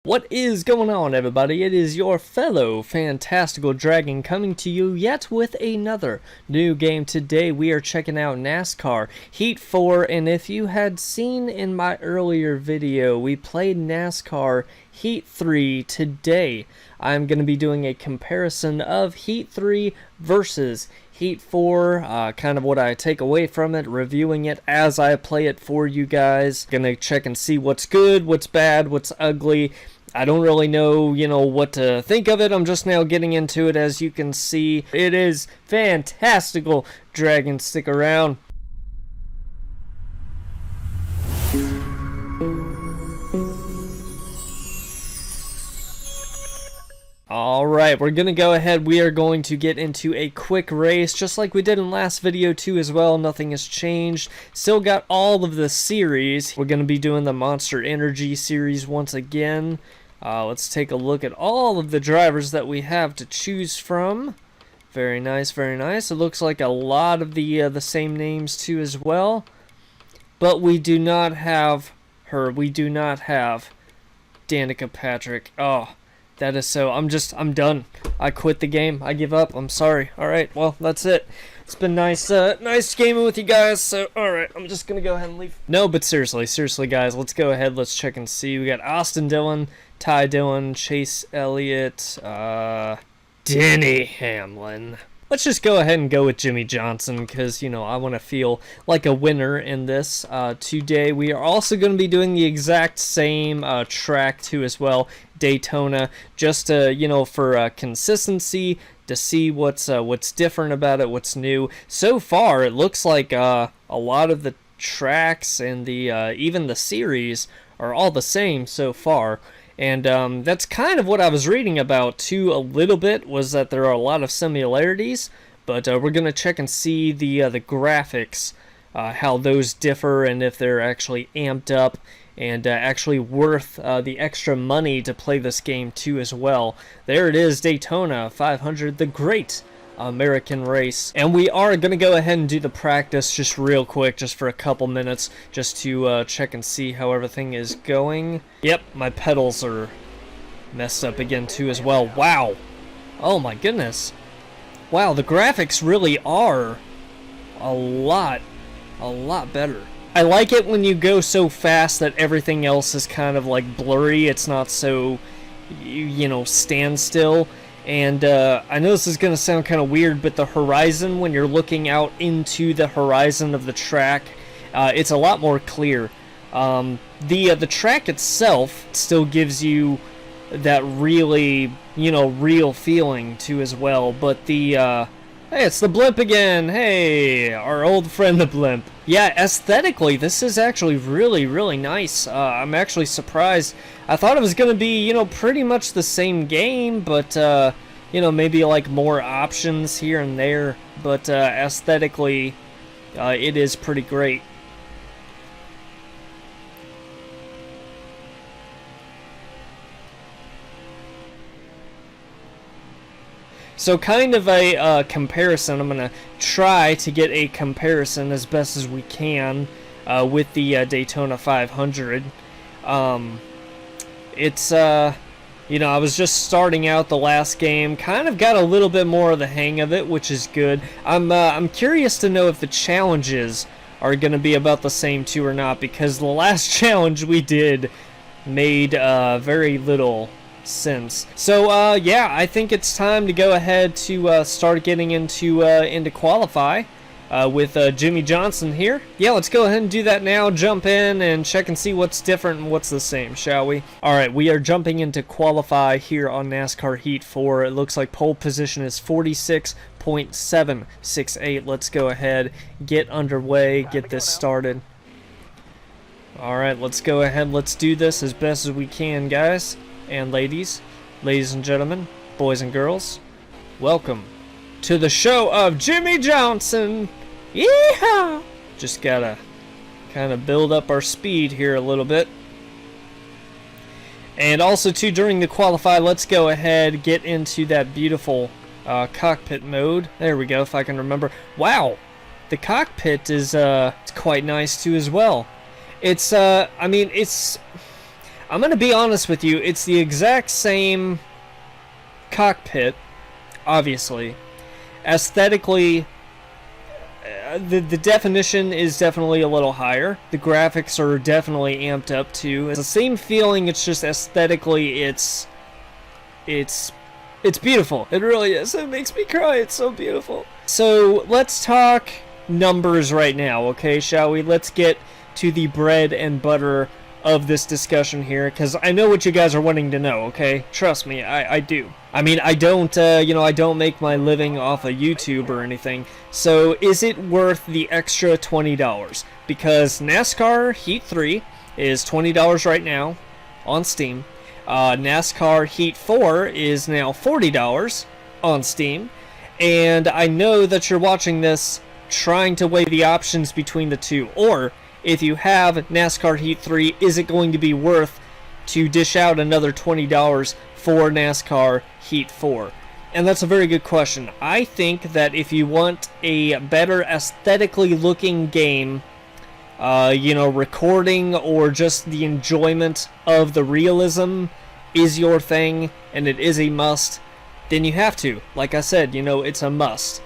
What is going on, everybody? It is your fellow fantastical dragon coming to you yet with another new game. Today we are checking out NASCAR Heat 4, and if you had seen in my earlier video, we played NASCAR Heat 3. Today I'm going to be doing a comparison of Heat 3 versus Heat 4, kind of what I take away from it, reviewing it as I play it for you guys. Gonna check and see what's good, what's bad, what's ugly. I don't really know, what to think of it. I'm just now getting into it. As you can see, it is fantastical. Dragon, stick around. Alright, we're going to go ahead. We are going to get into a quick race, just like we did in last video too as well. Nothing has changed. Still got all of the series. We're going to be doing the Monster Energy series once again. Let's take a look at all of the drivers that we have to choose from. Very nice, very nice. It looks like a lot of the same names too as well. But we do not have her. We do not have Danica Patrick. Oh. That is so, I'm done. I quit the game. I give up. I'm sorry. Alright, well, that's it. It's been nice gaming with you guys, so, alright, I'm just gonna go ahead and leave. No, but seriously, guys, let's go ahead, let's check and see. We got Austin Dillon, Ty Dillon, Chase Elliott, Denny Hamlin. Let's just go ahead and go with Jimmy Johnson because, I want to feel like a winner in this. Today, we are also going to be doing the exact same track too as well, Daytona, just to, for consistency, to see what's different about it, what's new. So far, it looks like a lot of the tracks and even the series are all the same so far. And that's kind of what I was reading about too a little bit, was that there are a lot of similarities, but we're going to check and see the graphics, how those differ, and if they're actually amped up and actually worth the extra money to play this game too as well. There it is, Daytona 500, the great American race. And we are going to go ahead and do the practice just real quick, just for a couple minutes, just to check and see how everything is going. Yep, my pedals are messed up again too as well. Wow. Oh my goodness. Wow, the graphics really are a lot better. I like it when you go so fast that everything else is kind of like blurry. It's not so, standstill. And I know this is going to sound kind of weird, but the horizon, when you're looking out into the horizon of the track, it's a lot more clear. The track itself still gives you that really, real feeling too as well. But hey, it's the blimp again. Hey, our old friend the blimp. Yeah, aesthetically, this is actually really nice. I'm actually surprised. I thought it was going to be, pretty much the same game, but, maybe like more options here and there. But aesthetically, it is pretty great. So kind of a comparison. I'm going to try to get a comparison as best as we can with the Daytona 500. It's, I was just starting out the last game, kind of got a little bit more of the hang of it, which is good. I'm curious to know if the challenges are going to be about the same too or not, because the last challenge we did made very little sense. So yeah, I think it's time to go ahead to start getting into qualify with Jimmy Johnson here. Yeah, let's go ahead and do that now. Jump in and check and see what's different and what's the same, shall we? Alright, we are jumping into qualify here on NASCAR Heat 4. It looks like pole position is 46.768. Let's go ahead, get underway, get this started. Alright, let's go ahead, let's do this as best as we can, guys and ladies and gentlemen, boys and girls, welcome to the show of Jimmy Johnson. Yeehaw! Just gotta kind of build up our speed here a little bit. And also too, during the qualify, let's go ahead, get into that beautiful cockpit mode. There we go, if I can remember. Wow, the cockpit is it's quite nice too as well. It's I mean, it's I'm going to be honest with you, it's the exact same cockpit, obviously. Aesthetically, the definition is definitely a little higher. The graphics are definitely amped up too. It's the same feeling, it's just aesthetically it's beautiful. It really is. It makes me cry. It's so beautiful. So let's talk numbers right now, okay, shall we? Let's get to the bread and butter of this discussion here, because I know what you guys are wanting to know, okay? Trust me, I do. I mean, I don't, I don't make my living off of YouTube or anything, so is it worth the extra $20? Because NASCAR Heat 3 is $20 right now on Steam. NASCAR Heat 4 is now $40 on Steam, and I know that you're watching this trying to weigh the options between the two, or if you have NASCAR Heat 3, is it going to be worth to dish out another $20 for NASCAR Heat 4? And that's a very good question. I think that if you want a better aesthetically looking game, recording or just the enjoyment of the realism is your thing, and it is a must, then you have to. Like I said, it's a must.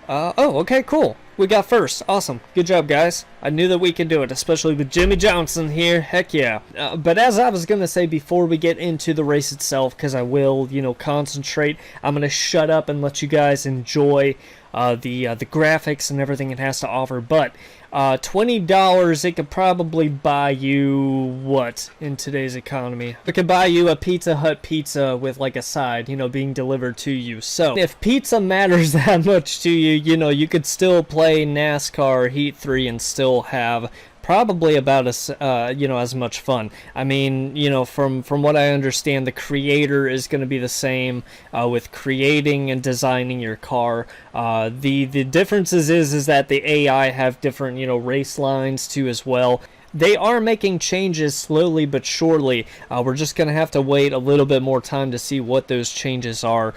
Okay, cool. We got first. Awesome. Good job, guys. I knew that we could do it, especially with Jimmy Johnson here. Heck yeah. But as I was going to say before we get into the race itself, because I will, concentrate, I'm going to shut up and let you guys enjoy the graphics and everything it has to offer. But $20, it could probably buy you what in today's economy? It could buy you a Pizza Hut pizza with like a side, being delivered to you. So if pizza matters that much to you, you could still play NASCAR Heat 3 and still have probably about as much fun. I mean, from what I understand, the creator is going to be the same with creating and designing your car. The differences is that the AI have different race lines too as well. They are making changes slowly but surely. We're just going to have to wait a little bit more time to see what those changes are.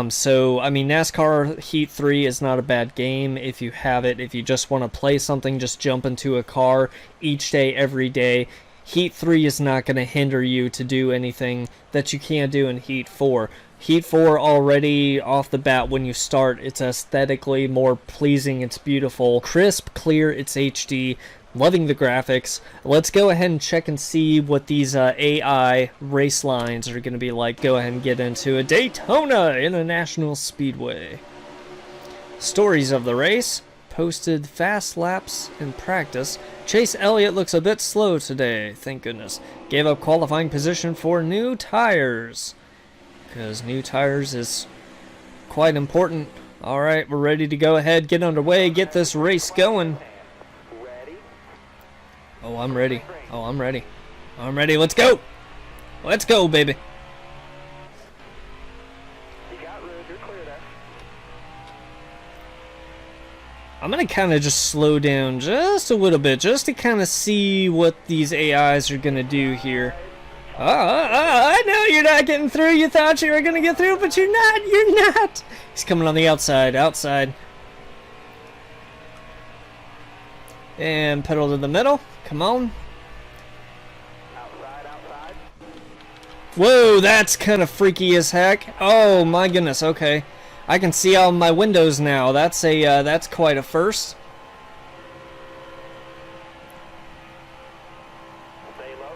So, I mean, NASCAR Heat 3 is not a bad game if you have it. If you just want to play something, just jump into a car each day, every day. Heat 3 is not going to hinder you to do anything that you can't do in Heat 4. Heat 4 already off the bat when you start, it's aesthetically more pleasing, it's beautiful, crisp, clear, it's HD. Loving the graphics. Let's go ahead and check and see what these AI race lines are going to be like. Go ahead and get into a Daytona International Speedway. Stories of the race. Posted fast laps in practice. Chase Elliott looks a bit slow today, thank goodness. Gave up qualifying position for new tires. Because new tires is quite important. Alright, we're ready to go ahead, get underway, get this race going. Oh, I'm ready. Oh, I'm ready. I'm ready. Let's go. Let's go, baby. I'm going to kind of just slow down just a little bit, just to kind of see what these AIs are going to do here. I know you're not getting through. You thought you were going to get through, but you're not. You're not. He's coming on the outside. Outside. And pedal to the middle. Come on. Outside. Whoa, that's kind of freaky as heck. Oh my goodness. Okay, I can see all my windows now. That's quite a first. Stay low.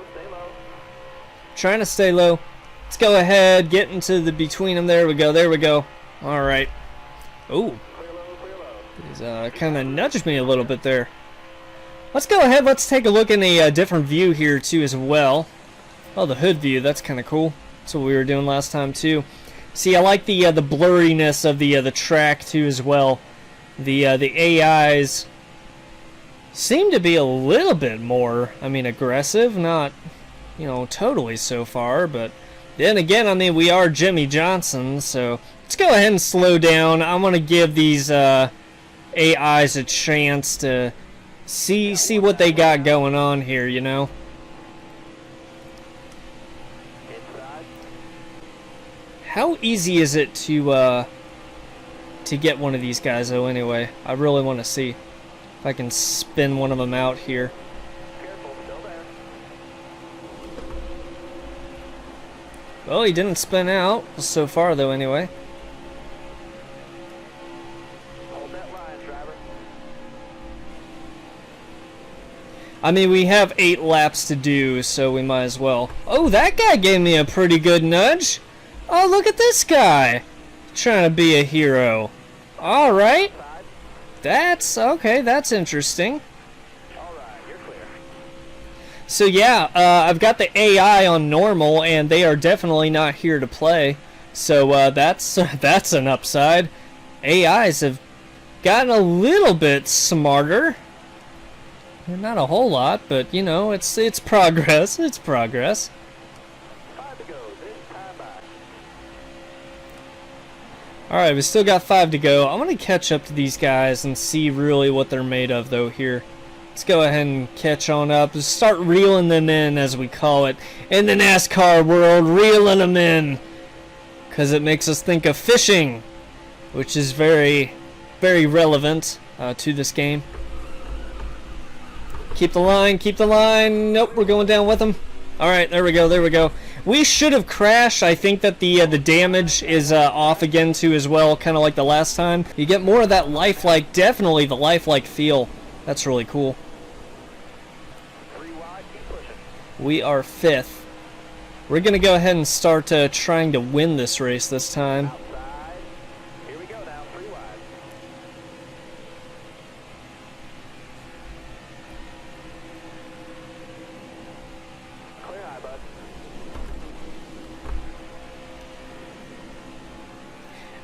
Trying to stay low. Let's go ahead, get into the between them. There we go. There we go. All right. Ooh. He's kind of nudged me a little bit there. Let's go ahead, let's take a look in a different view here too as well. Oh, the hood view, that's kind of cool. That's what we were doing last time too. See, I like the blurriness of the track too as well. The AIs seem to be a little bit more, aggressive, not, totally so far, but then again, we are Jimmy Johnson, so let's go ahead and slow down. I want to give these AIs a chance to see what they got going on here, How easy is it to get one of these guys though anyway? I really want to see if I can spin one of them out here. Well, he didn't spin out so far, though, anyway. Hold that line, driver. I mean, we have 8 laps to do, so we might as well. Oh, that guy gave me a pretty good nudge. Oh, look at this guy. Trying to be a hero. Alright. That's okay, that's interesting. Alright, you're clear. So yeah, I've got the AI on normal, and they are definitely not here to play. So that's an upside. AIs have gotten a little bit smarter. Not a whole lot, but you know, it's progress. It's progress. 5 to go. This time by. Alright, we still got 5 to go. I want to catch up to these guys and see really what they're made of, though, here. Let's go ahead and catch on up. Let's start reeling them in, as we call it. In the NASCAR world, reeling them in. Because it makes us think of fishing, which is very, very relevant to this game. Keep the line, keep the line. Nope, we're going down with them. Alright, there we go, there we go. We should have crashed. I think that the damage is off again too as well, kind of like the last time. You get more of that lifelike, definitely the lifelike feel. That's really cool. 3 wide, keep pushing. We are 5th. We're going to go ahead and start trying to win this race this time. Outside. Here we go now. 3 wide. Clear high, bud.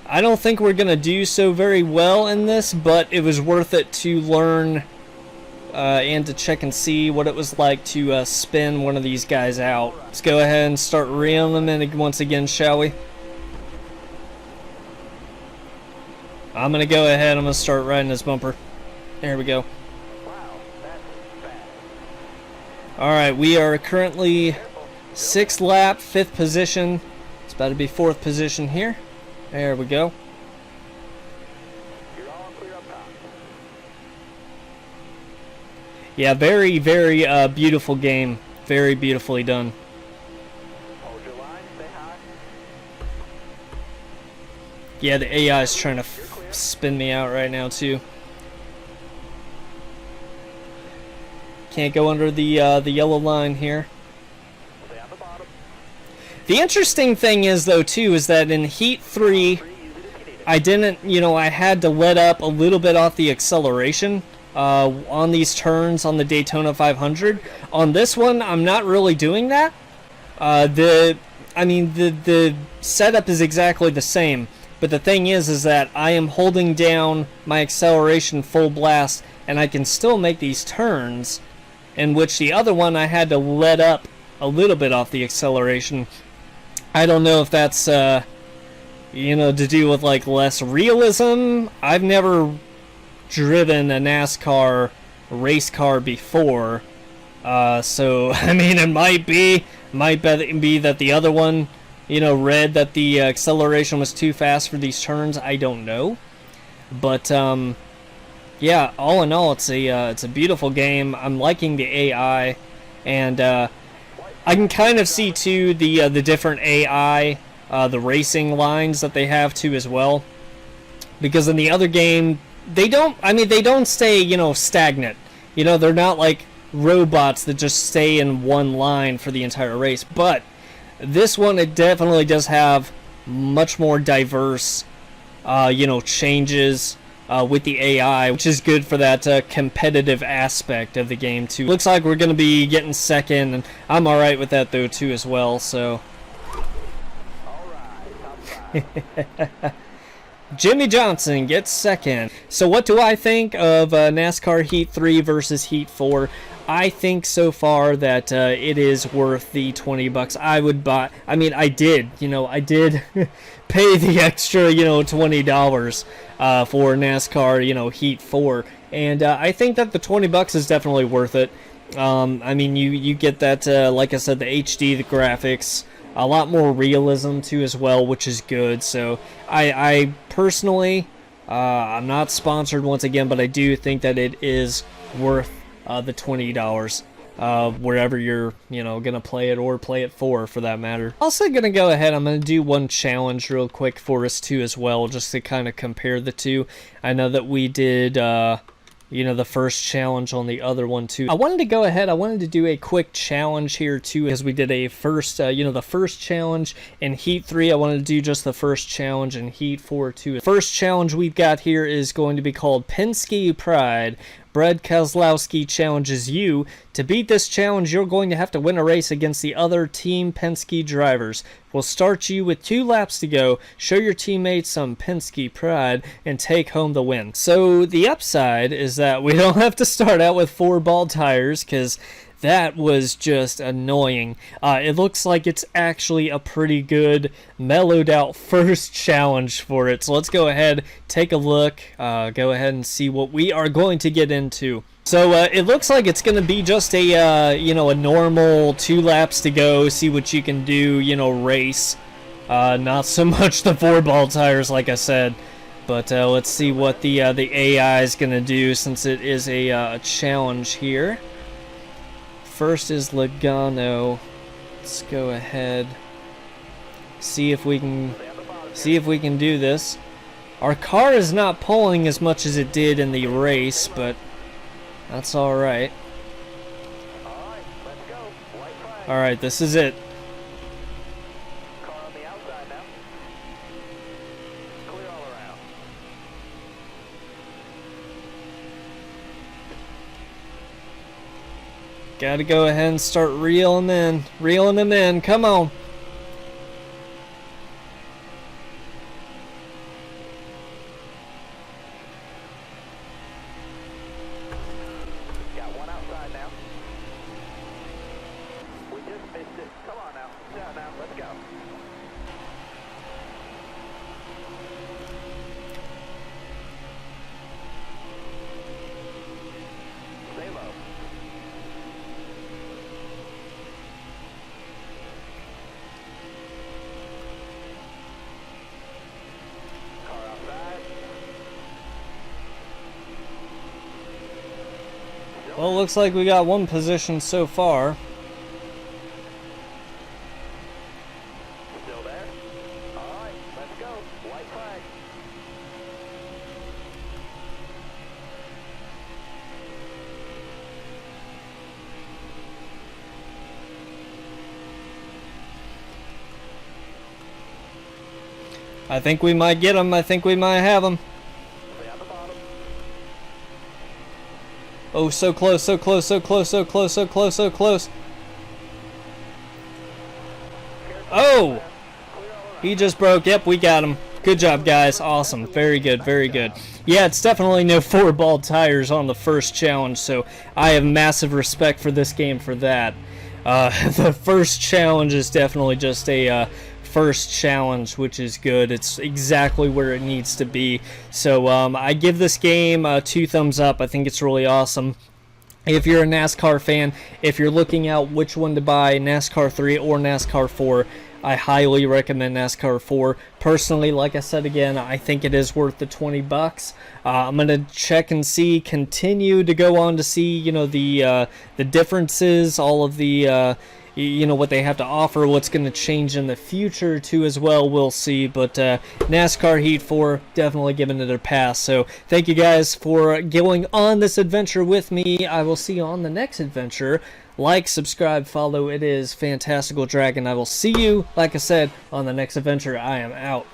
I don't think we're going to do so very well in this, but it was worth it to learn and to check and see what it was like to spin one of these guys out. Let's go ahead and start reeling them in once again, shall we? I'm going to go ahead. I'm going to start riding this bumper. There we go. Wow, that's fast. Alright, we are currently 6th lap, 5th position. It's about to be 4th position here. There we go. You're all clear up top. Yeah, very, very beautiful game. Very beautifully done. Hold your line. Stay high. Yeah, the AI is trying to spin me out right now too. Can't go under the yellow line here. Stay on the bottom. The interesting thing is, though, too, is that in Heat 3, I didn't, you know, I had to let up a little bit off the acceleration on these turns on the Daytona 500. On this one, I'm not really doing that. The setup is exactly the same, but the thing is that I am holding down my acceleration full blast, and I can still make these turns, in which the other one I had to let up a little bit off the acceleration. I don't know if that's, you know, to do with, like, less realism. I've never driven a NASCAR race car before, so, I mean, it might be that the other one, you know, read that the acceleration was too fast for these turns. I don't know. But, yeah, all in all, it's a beautiful game. I'm liking the AI, and, I can kind of see too the different AI, the racing lines that they have too as well, because in the other game they don't stay, you know, stagnant. You know, they're not like robots that just stay in one line for the entire race. But this one, it definitely does have much more diverse, you know, changes with the AI, which is good for that competitive aspect of the game too. Looks like we're going to be getting second, and I'm alright with that though too as well, so. Alright, top 5. Jimmy Johnson gets second. So what do I think of NASCAR Heat 3 versus Heat 4? I think so far that it is worth the $20. I would buy, I mean, I did pay the extra, you know, $20 for NASCAR, you know, Heat 4. And I think that the $20 is definitely worth it. I mean, you get that, like I said, the HD, the graphics, a lot more realism too as well, which is good. So I personally, I'm not sponsored once again, but I do think that it is worth the $20. wherever you're, gonna play it or play it for that matter. Also gonna go ahead, I'm gonna do one challenge real quick for us too as well, just to kind of compare the two. I know that we did, the first challenge on the other one too. I wanted to go ahead, I wanted to do a quick challenge here too, because we did a first, the first challenge in Heat 3. I wanted to do just the first challenge in Heat 4 too. The first challenge we've got here is going to be called Penske Pride. Brad Keselowski challenges you. To beat this challenge, you're going to have to win a race against the other Team Penske drivers. We'll start you with 2 laps to go, show your teammates some Penske pride, and take home the win. So the upside is that we don't have to start out with 4 ball tires, because that was just annoying. It looks like it's actually a pretty good, mellowed out first challenge for it. So let's go ahead, take a look, go ahead and see what we are going to get into. So it looks like it's going to be just a, a normal 2 laps to go, see what you can do, race. Not so much the 4 ball tires, like I said. But let's see what the AI is going to do, since it is a challenge here. First is Logano. Let's go ahead, see if we can do this. Our car is not pulling as much as it did in the race, but that's all right. All right, this is it. Car on the outside now. Clear all around. Gotta go ahead and start reeling them in. Come on. Got one outside now. We just missed it. Come on now. Now, let's go. Stay low. Car outside. Well, it looks like we got one position so far. Still there? All right, let's go. White flag. I think we might get them. I think we might have them. Stay on the bottom. Oh, so close, so close, so close, so close, so close, so close. Oh! He just broke. Yep, we got him. Good job, guys. Awesome. Very good, very good. Yeah, it's definitely no 4 ball tires on the first challenge, so I have massive respect for this game for that. The first challenge is definitely just a first challenge, which is good. It's exactly where it needs to be. So I give this game 2 thumbs up. I think it's really awesome. If you're a NASCAR fan, if you're looking out which one to buy, NASCAR 3 or NASCAR 4, I highly recommend NASCAR 4. Personally, like I said again, I think it is worth the 20 bucks. I'm going to check and see, continue to go on to see, the differences, all of the what they have to offer, what's going to change in the future too as well. We'll see, but NASCAR Heat 4, definitely giving it a pass. So thank you guys for going on this adventure with me. I will see you on the next adventure. Like, subscribe, follow. It is Fantastical Dragon. I will see you, like I said, on the next adventure. I am out.